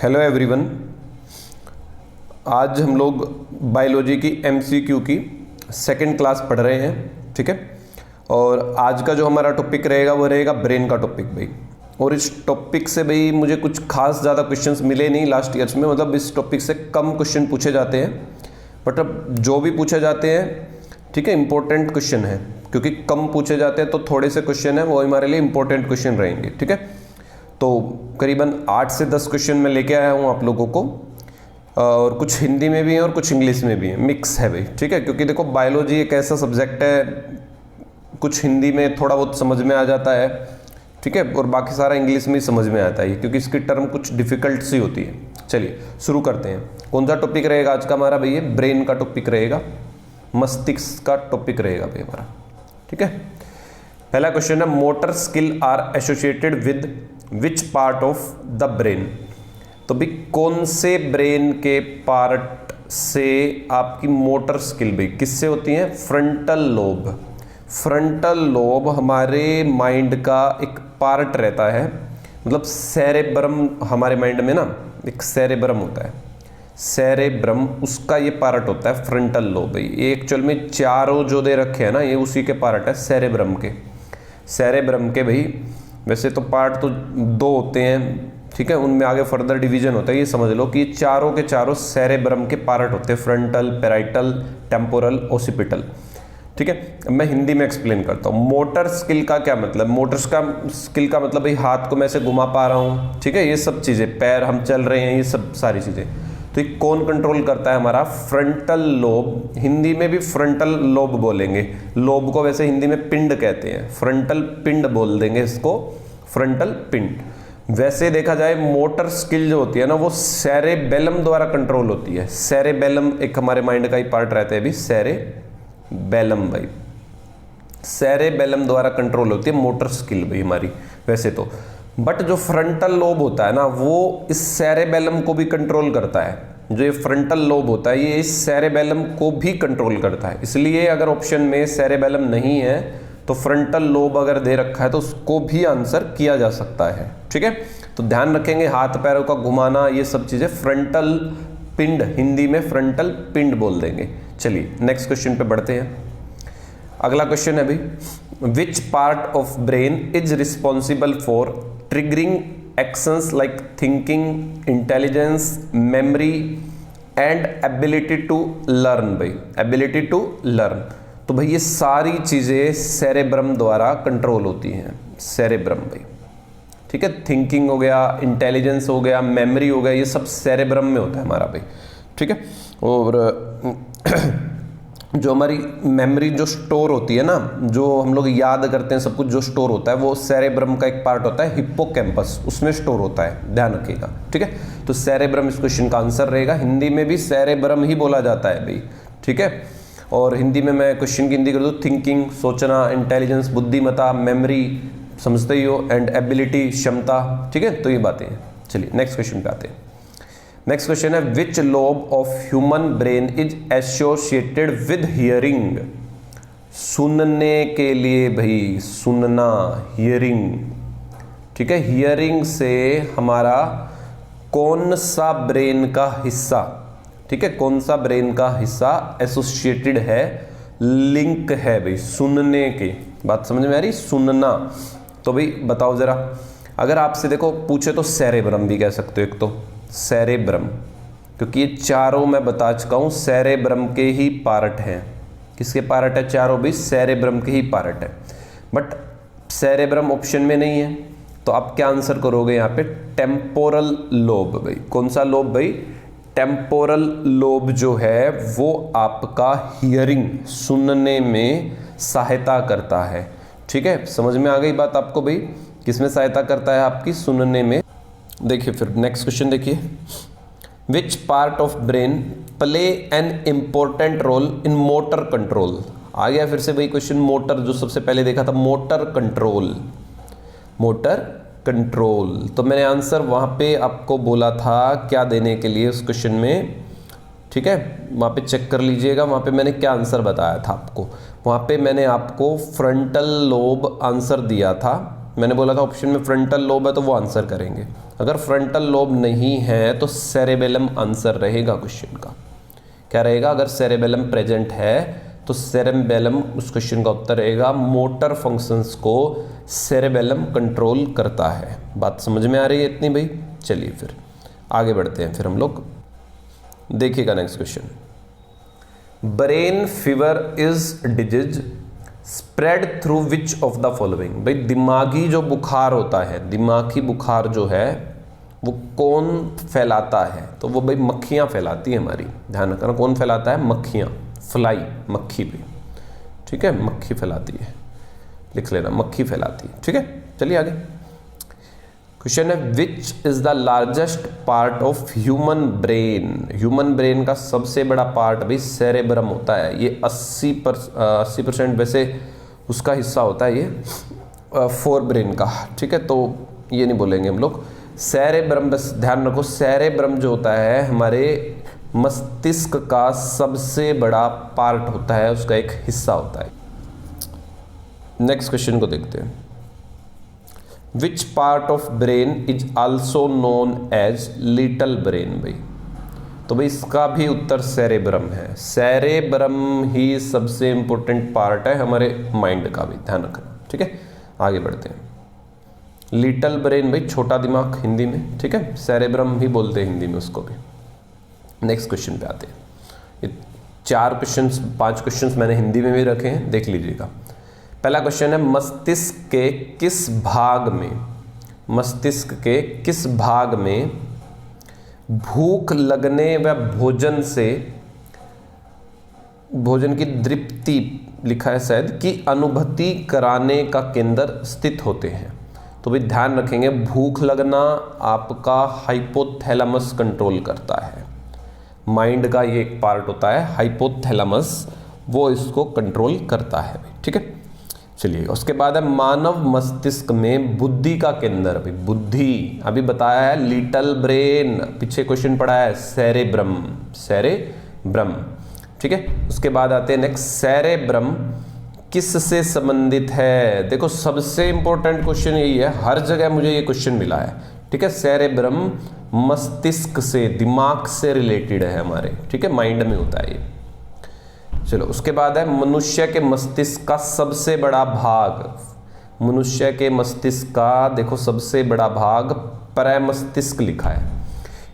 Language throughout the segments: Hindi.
Hello everyone. आज हम लोग बायोलॉजी की एमसीक्यू की सेकंड क्लास पढ़ रहे हैं, ठीक है। और आज का जो हमारा टॉपिक रहेगा वो रहेगा ब्रेन का टॉपिक भाई। और इस टॉपिक से भाई मुझे कुछ खास ज़्यादा क्वेश्चंस मिले नहीं लास्ट ईयर्स में, मतलब इस टॉपिक से कम क्वेश्चन पूछे जाते हैं, बट अब जो भी पूछे जाते हैं, ठीक है, इंपॉर्टेंट क्वेश्चन है, क्योंकि कम पूछे जाते हैं तो थोड़े से क्वेश्चन है वो हमारे लिए इंपॉर्टेंट क्वेश्चन रहेंगे, ठीक है। तो करीबन 8 से 10 क्वेश्चन मैं लेके आया हूँ आप लोगों को, और कुछ हिंदी में भी हैं और कुछ इंग्लिश में भी हैं, मिक्स है भाई, ठीक है। क्योंकि देखो बायोलॉजी एक ऐसा सब्जेक्ट है, कुछ हिंदी में थोड़ा बहुत समझ में आ जाता है, ठीक है, और बाकी सारा इंग्लिश में ही समझ में आता है, क्योंकि इसकी टर्म कुछ डिफिकल्ट सी होती है। चलिए शुरू करते हैं। कौन सा टॉपिक रहेगा आज का हमारा भैया? ब्रेन का टॉपिक रहेगा, मस्तिष्क का टॉपिक रहेगा भाई हमारा, ठीक है। पहला क्वेश्चन है, motor skill are associated with which part of the brain. तो भी कौन से ब्रेन के पार्ट से आपकी मोटर स्किल भी किससे होती है? Frontal lobe. फ्रंटल लोब हमारे माइंड का एक पार्ट रहता है, मतलब सेरेब्रम हमारे माइंड में ना एक सेरेब्रम होता है, सेरेब्रम उसका ये पार्ट होता है फ्रंटल लोब भाई। ये एक्चुअल में चारों जो दे रखे हैं ना ये उसी के पार्ट है, सेरेब्रम के। सेरेब्रम के भाई वैसे तो पार्ट तो 2 होते हैं, ठीक है, उनमें आगे फर्दर डिवीजन होता है। ये समझ लो कि चारों के चारों सेरेब्रम के पार्ट होते हैं, फ्रंटल, पैराइटल, टेम्पोरल, ओसिपिटल, ठीक है। अब मैं हिंदी में एक्सप्लेन करता हूँ। मोटर स्किल का क्या मतलब? मोटर स्किल का मतलब भाई हाथ को मैं ऐसे घुमा पा रहा हूँ, ठीक है, ये सब चीज़ें, पैर हम चल रहे हैं, ये सब सारी चीज़ें। तो ये कौन कंट्रोल करता है? हमारा फ्रंटल लोब। हिंदी में भी फ्रंटल लोब बोलेंगे, लोब को वैसे हिंदी में पिंड कहते हैं, फ्रंटल पिंड बोल देंगे इसको, फ्रंटल पिंड। वैसे देखा जाए मोटर स्किल जो होती है ना वो सेरेबेलम द्वारा कंट्रोल होती है। सेरेबेलम एक हमारे माइंड का ही पार्ट रहता है भी, सेरेबेलम भाई, सेरेबेलम द्वारा कंट्रोल होती है मोटर स्किल भाई हमारी वैसे तो। बट जो फ्रंटल लोब होता है ना वो इस सेरेबेलम को भी कंट्रोल करता है। जो ये फ्रंटल लोब होता है ये इस सेरेबेलम को भी कंट्रोल करता है। इसलिए अगर ऑप्शन में सेरेबेलम नहीं है तो फ्रंटल लोब अगर दे रखा है तो उसको भी आंसर किया जा सकता है, ठीक है। तो ध्यान रखेंगे, हाथ पैरों का घुमाना ये सब चीजें फ्रंटल पिंड, हिंदी में फ्रंटल पिंड बोल देंगे। चलिए नेक्स्ट क्वेश्चन पे बढ़ते हैं। अगला क्वेश्चन है भाई, which part of brain is responsible for triggering actions like thinking, intelligence, memory and ability to learn भाई, एबिलिटी टू लर्न। तो भाई ये सारी चीजें सेरेब्रम द्वारा कंट्रोल होती हैं, सेरेब्रम भाई, ठीक है। थिंकिंग हो गया, इंटेलिजेंस हो गया, मेमोरी हो गया, ये सब सेरेब्रम में होता है हमारा भाई, ठीक है। और जो हमारी मेमोरी जो स्टोर होती है ना, जो हम लोग याद करते हैं सब कुछ जो स्टोर होता है वो सेरेब्रम का एक पार्ट होता है, हिप्पोकैम्पस, उसमें स्टोर होता है, ध्यान रखिएगा, ठीक है। तो सेरेब्रम इस क्वेश्चन का आंसर रहेगा। हिंदी में भी सेरेब्रम ही बोला जाता है भाई, ठीक है। और हिंदी में मैं क्वेश्चन की हिंदी कर दूँ, थिंकिंग सोचना, इंटेलिजेंस बुद्धिमत्ता, मेमोरी समझते ही हो, एंड एबिलिटी क्षमता, ठीक है। तो ये बातें हैं। चलिए नेक्स्ट क्वेश्चन पे आते हैं। नेक्स्ट क्वेश्चन है, which lobe of human brain is associated with hearing. सुनने के लिए भाई, सुनना, हियरिंग, ठीक है। हियरिंग से हमारा कौन सा ब्रेन का हिस्सा, ठीक है, कौन सा ब्रेन का हिस्सा एसोसिएटेड है, लिंक है भाई सुनने के? बात समझ में आ रही? सुनना। तो भाई बताओ जरा, अगर आपसे देखो पूछे तो सेरेब्रम भी कह सकते हो, एक तो सेरेब्रम, क्योंकि ये चारों मैं बता चुका हूं सेरेब्रम के ही पार्ट हैं। किसके पार्ट है? चारों भी सेरेब्रम के ही पार्ट है। बट सेरेब्रम ऑप्शन में नहीं है तो आप क्या आंसर करोगे यहाँ पे? टेम्पोरल लोब भाई। कौन सा लोब भाई? टेम्पोरल लोब जो है वो आपका हियरिंग, सुनने में सहायता करता है, ठीक है। समझ में आ गई बात आपको भाई? किसमें सहायता करता है? आपकी सुनने में। देखिए फिर नेक्स्ट क्वेश्चन देखिए, which part of brain play an important role in motor control. आ गया फिर से वही क्वेश्चन, मोटर जो सबसे पहले देखा था, मोटर कंट्रोल, मोटर कंट्रोल। तो मैंने आंसर वहाँ पे आपको बोला था क्या देने के लिए उस क्वेश्चन में, ठीक है, वहाँ पे चेक कर लीजिएगा, वहाँ पे मैंने क्या आंसर बताया था आपको। वहाँ पे मैंने आपको फ्रंटल लोब आंसर दिया था, मैंने बोला था ऑप्शन में फ्रंटल लोब है तो वो आंसर करेंगे। अगर फ्रंटल लोब नहीं है तो सेरेबेलम आंसर रहेगा क्वेश्चन का। क्या रहेगा? अगर सेरेबेलम प्रेजेंट है तो सेरेबेलम उस क्वेश्चन का उत्तर रहेगा। मोटर फंक्शंस को सेरेबेलम कंट्रोल करता है। बात समझ में आ रही है इतनी भाई? चलिए फिर आगे बढ़ते हैं। फिर हम लोग देखिएगा next question. Brain fever is disease spread through which of the following. भाई दिमागी जो बुखार होता है, दिमागी बुखार जो है वो कौन फैलाता है? तो वो भाई मक्खियाँ फैलाती है हमारी। ध्यान रखना, कौन फैलाता है? मक्खियाँ, फ्लाई, मक्खी भी। ठीक है, मक्खी फैलाती है, लिख लेना, मक्खी फैलाती है। ठीक है, चलिए आगे। क्वेश्चन है which is the largest part of human brain. Human brain का सबसे बड़ा पार्ट भाई सेरेब्रम होता है। ये 80% वैसे उसका हिस्सा होता है ये फोर ब्रेन का। ठीक है, तो ये नहीं बोलेंगे हम लोग सेरेब्रम, बस ध्यान रखो सेरेब्रम जो होता है हमारे मस्तिष्क का सबसे बड़ा पार्ट होता है, उसका एक हिस्सा होता है। नेक्स्ट क्वेश्चन को देखते हैं। Which part of brain is also known as little brain. भाई तो भाई इसका भी उत्तर सेरेब्रम है। सेरेब्रम ही सबसे इंपॉर्टेंट पार्ट है हमारे माइंड का भी, ध्यान रखना। ठीक है, आगे बढ़ते हैं। लिटिल ब्रेन भाई छोटा दिमाग हिंदी में। ठीक है, सेरेब्रम भी बोलते हैं हिंदी में उसको भी। नेक्स्ट क्वेश्चन पे आते हैं। ये 5 क्वेश्चंस मैंने हिंदी में भी रखे हैं, देख लीजिएगा। पहला क्वेश्चन है मस्तिष्क के किस भाग में, मस्तिष्क के किस भाग में भूख लगने व भोजन की तृप्ति, लिखा है शायद, की अनुभूति कराने का केंद्र स्थित होते हैं। तो भाई ध्यान रखेंगे भूख लगना आपका हाइपोथैलेमस कंट्रोल करता है। माइंड का ये एक पार्ट होता है हाइपोथैलेमस, वो इसको कंट्रोल करता है। ठीक है, चलिए उसके बाद है मानव मस्तिष्क में बुद्धि का केंद्र। भाई बुद्धि अभी बताया है लिटिल ब्रेन, पीछे क्वेश्चन पढ़ा है सेरेब्रम, सेरेब्रम। ठीक है, उसके बाद आते हैं नेक्स्ट, सेरेब्रम किससे संबंधित है। देखो सबसे इंपॉर्टेंट क्वेश्चन यही है, हर जगह मुझे ये क्वेश्चन मिला है। ठीक है, सेरेब्रम मस्तिष्क से, दिमाग से रिलेटेड है हमारे। ठीक है, माइंड में होता है ये। चलो उसके बाद है मनुष्य के मस्तिष्क का सबसे बड़ा भाग। मनुष्य के मस्तिष्क का देखो सबसे बड़ा भाग प्रमस्तिष्क लिखा है,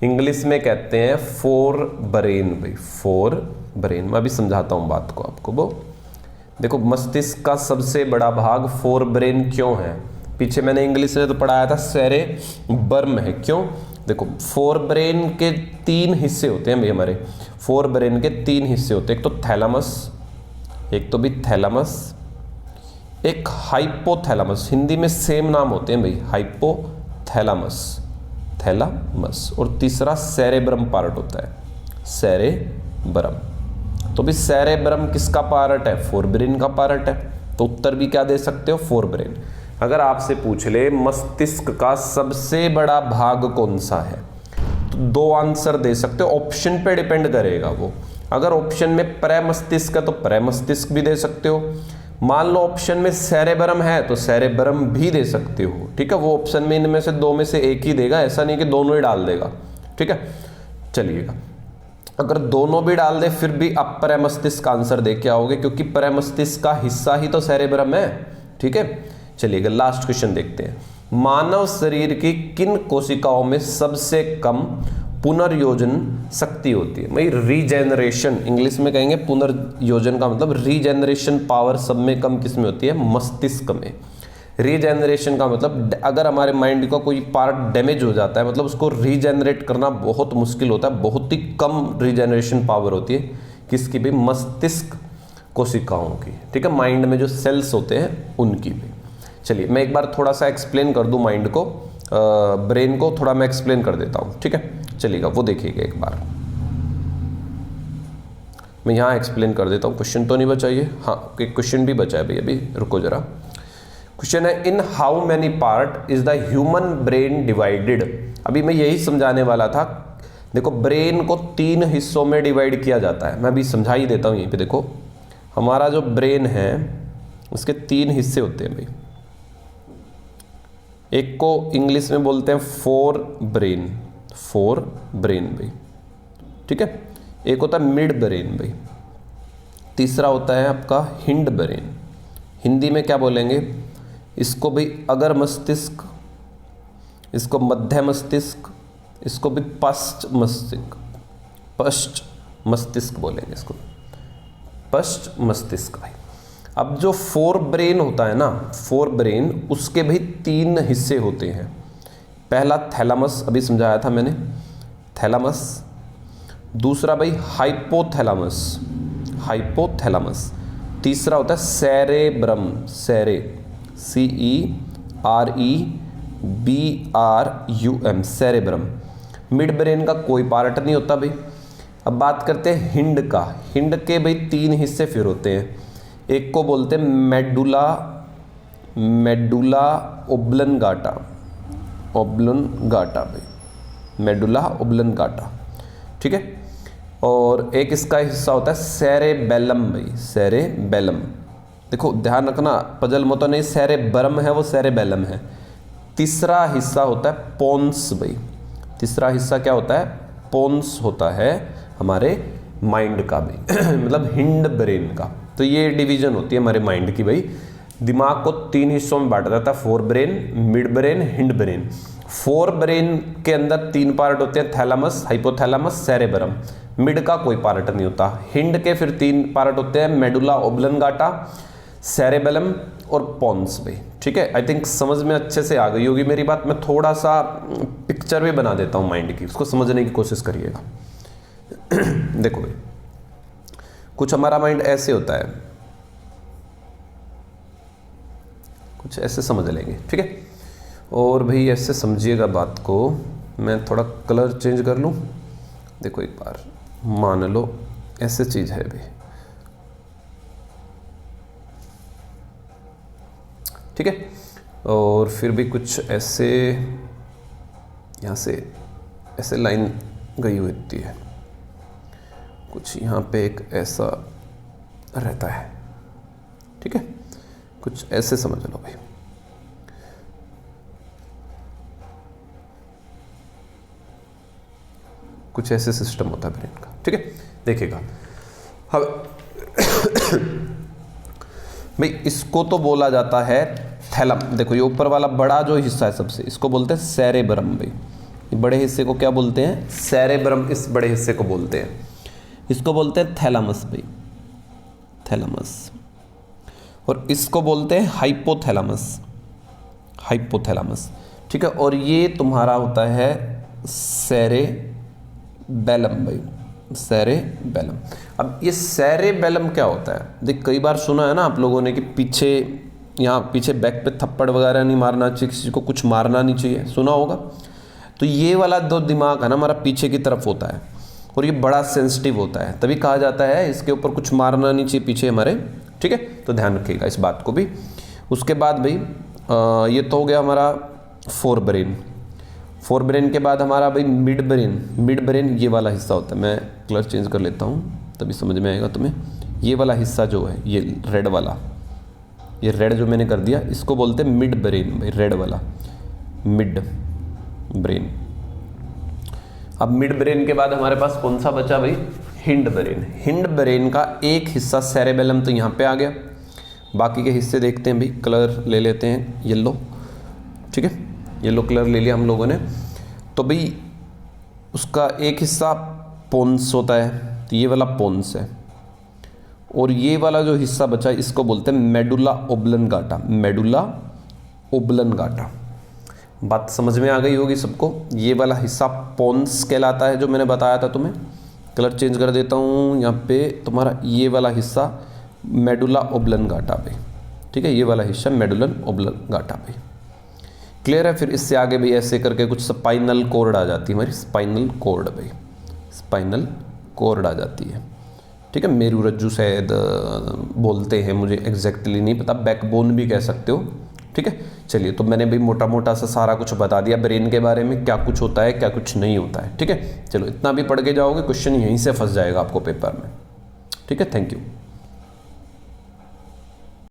इंग्लिश में कहते हैं फोर ब्रेन। भाई फोर ब्रेन, मैं अभी समझाता हूँ बात को आपको। वो देखो मस्तिष्क का सबसे बड़ा भाग फोर ब्रेन क्यों है, पीछे मैंने इंग्लिश में तो पढ़ाया था सेरेब्रम है। क्यों? देखो फोर ब्रेन के 3 हिस्से होते हैं भाई हमारे। फोर ब्रेन के 3 हिस्से होते हैं, एक तो थैलामस, एक तो भी थैलामस, एक हाइपोथैलामस। हिंदी में सेम नाम होते हैं भाई, हाइपोथैलामस, थैलामस, और तीसरा सेरेब्रम पार्ट होता है, सेरेब्रम। तो भी सेरेब्रम किसका पार्ट है? फोर ब्रेन का पार्ट है। तो उत्तर भी क्या दे सकते हो? Fore brain. अगर आपसे पूछ ले मस्तिष्क का सबसे बड़ा भाग कौन सा है, तो 2 आंसर दे सकते हो, ऑप्शन पे डिपेंड करेगा वो। अगर ऑप्शन में प्रमस्तिष्क है तो प्रमस्तिष्क भी दे सकते हो। मान लो ऑप्शन में सेरेब्रम है तो सेरेब्रम भी दे सकते हो। ठीक है, वो ऑप्शन में इनमें से 2 में से एक ही देगा, ऐसा नहीं कि दोनों ही डाल देगा। ठीक है, चलिएगा अगर दोनों भी डाल दे फिर भी आप प्रमस्तिष्क का आंसर दे के आओगे, क्योंकि प्रमस्तिष्क का हिस्सा ही तो सेरेब्रम है। ठीक है, चलिएगा लास्ट क्वेश्चन देखते हैं। मानव शरीर की किन कोशिकाओं में सबसे कम पुनर्योजन शक्ति होती है? भाई रीजेनरेशन, इंग्लिश में कहेंगे पुनर्योजन का मतलब रीजेनरेशन पावर सब में कम किस में होती है? मस्तिष्क में। रीजेनरेशन का मतलब अगर हमारे माइंड का कोई पार्ट डैमेज हो जाता है, मतलब उसको रीजेनरेट करना बहुत मुश्किल होता है, बहुत ही कम रीजेनरेशन पावर होती है किसकी भी? मस्तिष्क कोशिकाओं की। ठीक है, माइंड में जो सेल्स होते हैं उनकी भी। चलिए मैं एक बार थोड़ा सा एक्सप्लेन कर दूं माइंड को, ब्रेन को थोड़ा मैं एक्सप्लेन कर देता हूं। ठीक है, चलिएगा वो देखिएगा एक बार, मैं यहाँ एक्सप्लेन कर देता हूँ। क्वेश्चन तो नहीं बचा ये? हाँ, एक क्वेश्चन भी बचा है भाई, अभी रुको जरा। क्वेश्चन है in how many part is the human brain divided. अभी मैं यही समझाने वाला था। देखो ब्रेन को 3 हिस्सों में डिवाइड किया जाता है, मैं अभी समझा ही देता हूँ। यहीं पे देखो हमारा जो ब्रेन है उसके 3 हिस्से होते हैं भाई। एक को इंग्लिश में बोलते हैं फोर ब्रेन, फोर ब्रेन भाई, ठीक है। एक होता है मिड ब्रेन भाई, तीसरा होता है आपका हिंड ब्रेन। हिंदी में क्या बोलेंगे इसको भाई? अगर मस्तिष्क, इसको मध्य मस्तिष्क, इसको भी पश्च मस्तिष्क, पश्च मस्तिष्क बोलेंगे इसको, पश्च मस्तिष्क भाई। अब जो फोर ब्रेन होता है ना, फोर ब्रेन, उसके भाई 3 हिस्से होते हैं। पहला थैलामस, अभी समझाया था मैंने, थैलामस। दूसरा भाई हाइपोथैलामस, हाइपोथैलामस। तीसरा होता है सेरेब्रम, सेरे, CEREBRUM, सेरेब्रम। मिड ब्रेन का कोई पार्ट नहीं होता भाई। अब बात करते हैं हिंड का। हिंड के भाई 3 हिस्से फिर होते हैं। एक को बोलते हैं मेडुला, मेडुला ओब्लंगाटा, ओब्लंगाटा भाई, मेडुला ओब्लंगाटा, ठीक है। और एक इसका हिस्सा होता है सेरेबेलम भाई, सेरेबेलम। देखो ध्यान रखना, पजल में तो नहीं, सेरेब्रम है वो, सेरेबेलम है। तीसरा हिस्सा होता है पोन्स भाई, तीसरा हिस्सा क्या होता है? पोन्स होता है हमारे माइंड का भाई मतलब हिंड ब्रेन का। तो ये डिवीजन होती है हमारे माइंड की भाई। दिमाग को 3 हिस्सों में बांटा जाता है, fore brain, mid brain, hind brain. Fore brain के अंदर 3 पार्ट होते हैं, थैलामस, हाइपोथैलामस, सेरेब्रम। मिड का कोई पार्ट नहीं होता। हिंड के फिर 3 पार्ट होते हैं, मेडुला ओब्लंगाटा, सेरेबेलम और पोन्स भाई, ठीक है। आई थिंक समझ में अच्छे से आ गई होगी मेरी बात। मैं थोड़ा सा पिक्चर भी बना देता हूँ माइंड की, उसको समझने की कोशिश करिएगा देखो भाई, कुछ हमारा माइंड ऐसे होता है, कुछ ऐसे समझ लेंगे, ठीक है। और भाई ऐसे समझिएगा बात को। मैं थोड़ा कलर चेंज कर लूँ। देखो एक बार मान लो ऐसे चीज़ है भाई, ठीक है। और फिर भी कुछ ऐसे यहाँ से ऐसे लाइन गई हुई होती है, कुछ यहाँ पे एक ऐसा रहता है, ठीक है। कुछ ऐसे समझ लो भाई। कुछ ऐसे सिस्टम होता है ब्रेन का, ठीक है। देखिएगा अब भाई, इसको तो बोला जाता है थैलम। देखो ये ऊपर वाला बड़ा जो हिस्सा है सबसे, इसको बोलते हैं सेरेब्रम भाई। ये बड़े हिस्से को क्या बोलते हैं? सेरेब्रम। इस बड़े हिस्से को बोलते हैं, इसको बोलते हैं थैलामस भाई, थैलामस। और इसको बोलते हैं हाइपोथैलामस, हाइपोथैलामस, ठीक है। और ये तुम्हारा होता है सेरेबेलम भाई, सेरेबेलम। अब ये सेरेबेलम क्या होता है? देख कई बार सुना है ना आप लोगों ने कि पीछे, यहाँ पीछे बैक पे थप्पड़ वगैरह नहीं मारना चाहिए, किसी को कुछ मारना नहीं चाहिए, सुना होगा। तो ये वाला दो दिमाग है ना हमारा पीछे की तरफ होता है, और ये बड़ा सेंसिटिव होता है, तभी कहा जाता है इसके ऊपर कुछ मारना नहीं चाहिए पीछे हमारे, ठीक है। तो ध्यान रखिएगा इस बात को भी। उसके बाद भाई ये तो हो गया हमारा फोर ब्रेन। फोर ब्रेन के बाद हमारा भाई मिड ब्रेन। मिड ब्रेन ये वाला हिस्सा होता है, मैं कलर चेंज कर लेता हूँ तभी समझ में आएगा तुम्हें। ये वाला हिस्सा जो है, ये रेड वाला, ये रेड जो मैंने कर दिया, इसको बोलते हैं मिड ब्रेन भाई, रेड वाला मिड ब्रेन। अब मिड ब्रेन के बाद हमारे पास कौन सा बचा भाई? Hind brain. हिंड ब्रेन का एक हिस्सा सेरेबेलम तो यहाँ पे आ गया, बाकी के हिस्से देखते हैं भाई। कलर ले लेते हैं येलो, ठीक है, येलो कलर ले लिया हम लोगों ने। तो भाई उसका एक हिस्सा पोन्स होता है, तो ये वाला पोन्स है। और ये वाला जो हिस्सा बचा इसको बोलते हैं मेडुला ओब्लंगाटा, मेडुला ओब्लंगाटा। बात समझ में आ गई होगी सबको। ये वाला हिस्सा पोन्स कहलाता है जो मैंने बताया था तुम्हें। कलर चेंज कर देता हूँ यहाँ पे, तुम्हारा ये वाला हिस्सा मेडुला ओब्लंगाटा पे, ठीक है, ये वाला हिस्सा मेडुलन ओब्लंगाटा पे। क्लियर है? फिर इससे आगे भी ऐसे करके कुछ स्पाइनल कोर्ड आ जाती है हमारी, स्पाइनल कोर्ड भाई, स्पाइनल कोर्ड आ जाती है, ठीक है। मेरुरज्जु शायद बोलते हैं, मुझे एग्जैक्टली नहीं पता, बैकबोन भी कह सकते हो, ठीक है। चलिए, तो मैंने भी मोटा मोटा सा सारा कुछ बता दिया ब्रेन के बारे में, क्या कुछ होता है क्या कुछ नहीं होता है, ठीक है। चलो इतना भी पढ़ के जाओगे, क्वेश्चन यहीं से फंस जाएगा आपको पेपर में, ठीक है। Thank you.